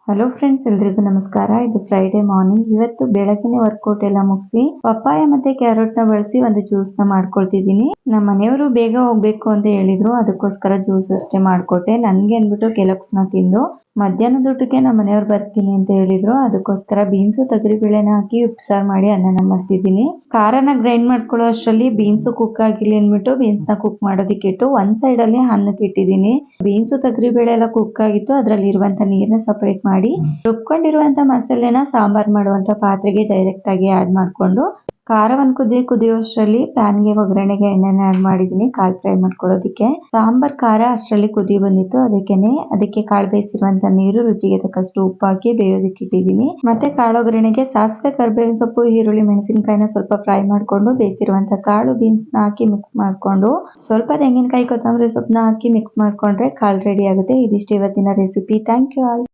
Hello friends, ಎಲ್ರಿಗೂ ನಮಸ್ಕಾರ. ಇದು ಫ್ರೈಡೆ ಮಾರ್ನಿಂಗ್. ಇವತ್ತು ಬೆಳಗ್ಗೆನೆ ವರ್ಕೌಟ್ ಎಲ್ಲ ಮುಗಿಸಿ ಪಪ್ಪಾಯ ಮತ್ತೆ ಕ್ಯಾರೆಟ್ ನ ಬಳಸಿ ಒಂದು ಜ್ಯೂಸ್ ನ ಮಾಡ್ಕೊಳ್ತಿದ್ದೀನಿ. ನಮ್ಮ ಮನೆಯವರು ಬೇಗ ಹೋಗ್ಬೇಕು ಅಂತ ಹೇಳಿದ್ರು, ಅದಕ್ಕೋಸ್ಕರ ಜ್ಯೂಸ್ ಅಷ್ಟೇ ಮಾಡ್ಕೊಟ್ಟೆ. ನನ್ಗೆ ಅಂದ್ಬಿಟ್ಟು ಕೆಲಕ್ಸ್ ನ ತಿಂದು ಮಧ್ಯಾಹ್ನದ ಊಟಕ್ಕೆ ನಮ್ಮ ಮನೆಯವ್ರು ಬರ್ತೀನಿ ಅಂತ ಹೇಳಿದ್ರು, ಅದಕ್ಕೋಸ್ಕರ ಬೀನ್ಸು ತೊಗರಿಬೇಳೆನ ಹಾಕಿ ಉಪ್ಸಾರು ಮಾಡಿ ಅನ್ನನ ಮಾಡ್ತಿದ್ದೀನಿ. ಖಾರನ ಗ್ರೈಂಡ್ ಮಾಡ್ಕೊಳ್ಳೋ ಅಷ್ಟರಲ್ಲಿ ಬೀನ್ಸು ಕುಕ್ ಆಗಿರ್ಲಿ ಅಂದ್ಬಿಟ್ಟು ಬೀನ್ಸ್ ನ ಕುಕ್ ಮಾಡೋದಕ್ಕೆ ಇಟ್ಟು ಒಂದ್ ಸೈಡ್ ಅಲ್ಲಿ ಅನ್ನಕ್ಕೆ ಇಟ್ಟಿದ್ದೀನಿ. ಬೀನ್ಸು ತೊಗರಿಬೇಳೆ ಎಲ್ಲ ಕುಕ್ ಆಗಿತ್ತು, ಅದ್ರಲ್ಲಿ ಇರುವಂತ ನೀರ್ನ ಸಪರೇಟ್ ಮಾಡಿ ರುಬ್ಕೊಂಡಿರುವಂತ ಮಸಾಲೆನ ಸಾಂಬಾರ್ ಮಾಡುವಂತ ಪಾತ್ರೆಗೆ ಡೈರೆಕ್ಟ್ ಆಗಿ ಆಡ್ ಮಾಡ್ಕೊಂಡು ಖಾರವನ್ನು ಕುದಿಯೋಷ್ಟರಲ್ಲಿ ಪ್ಯಾನ್ಗೆ ಒಗ್ಗರಣೆಗೆ ಎಣ್ಣೆನ ಆಡ್ ಮಾಡಿದೀನಿ ಕಾಳು ಫ್ರೈ ಮಾಡ್ಕೊಳ್ಳೋದಿಕ್ಕೆ. ಸಾಂಬಾರ್ ಖಾರ ಅಷ್ಟರಲ್ಲಿ ಕುದಿ ಬಂದಿತ್ತು, ಅದಕ್ಕೆ ಕಾಳು ಬೇಯಿಸಿರುವಂತ ನೀರು, ರುಚಿಗೆ ತಕ್ಕಷ್ಟು ಉಪ್ಪು ಹಾಕಿ ಬೇಯೋದಕ್ಕೆ ಇಟ್ಟಿದ್ದೀನಿ. ಮತ್ತೆ ಕಾಳು ಒಗ್ಗರಣೆಗೆ ಸಾಸಿವೆ, ಕರಿಬೇವಿನ ಸೊಪ್ಪು, ಈರುಳ್ಳಿ, ಮೆಣಸಿನಕಾಯಿನ ಸ್ವಲ್ಪ ಫ್ರೈ ಮಾಡ್ಕೊಂಡು ಬೇಯಿಸಿರುವಂತ ಕಾಳು ಬೀನ್ಸ್ ನ ಹಾಕಿ ಮಿಕ್ಸ್ ಮಾಡ್ಕೊಂಡು ಸ್ವಲ್ಪ ತೆಂಗಿನಕಾಯಿ, ಕೊತ್ತಂಬರಿ ಸೊಪ್ಪನ್ನ ಹಾಕಿ ಮಿಕ್ಸ್ ಮಾಡ್ಕೊಂಡ್ರೆ ಕಾಳು ರೆಡಿ ಆಗುತ್ತೆ. ಇದಿಷ್ಟು ಇವತ್ತಿನ ರೆಸಿಪಿ. Thank you all.